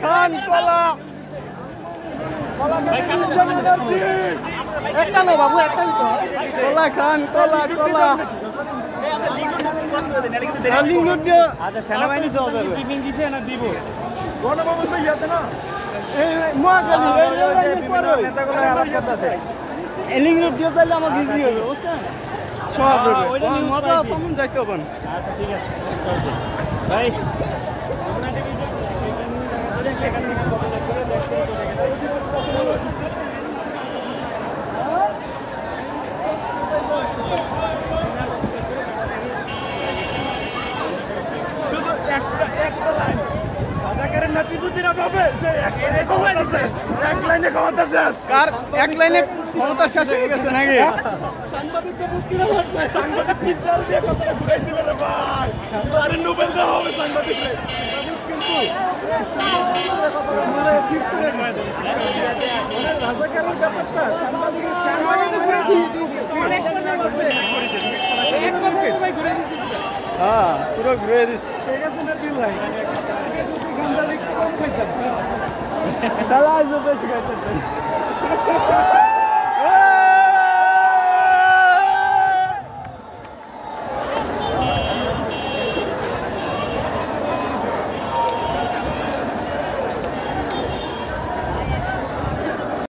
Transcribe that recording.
খান কলা একটা নো বাবু একটা কলা খান কলা কলা আচ্ছা সেনাবাহিনী টিফিন দিছে না দিব গণভবন তো ইয়াতে না লিঙ্ক রোড দিয়ে তাহলে আমার বিক্রি হবে বুঝছেন সব মজা কেমন যাইতে হবেন আচ্ছা ঠিক আছে ভাই এক লাইনে ক্ষমতা শেষ হয়ে গেছে নাকি হ্যাঁ পুরো ঘুরে দিস তাহলে আসবে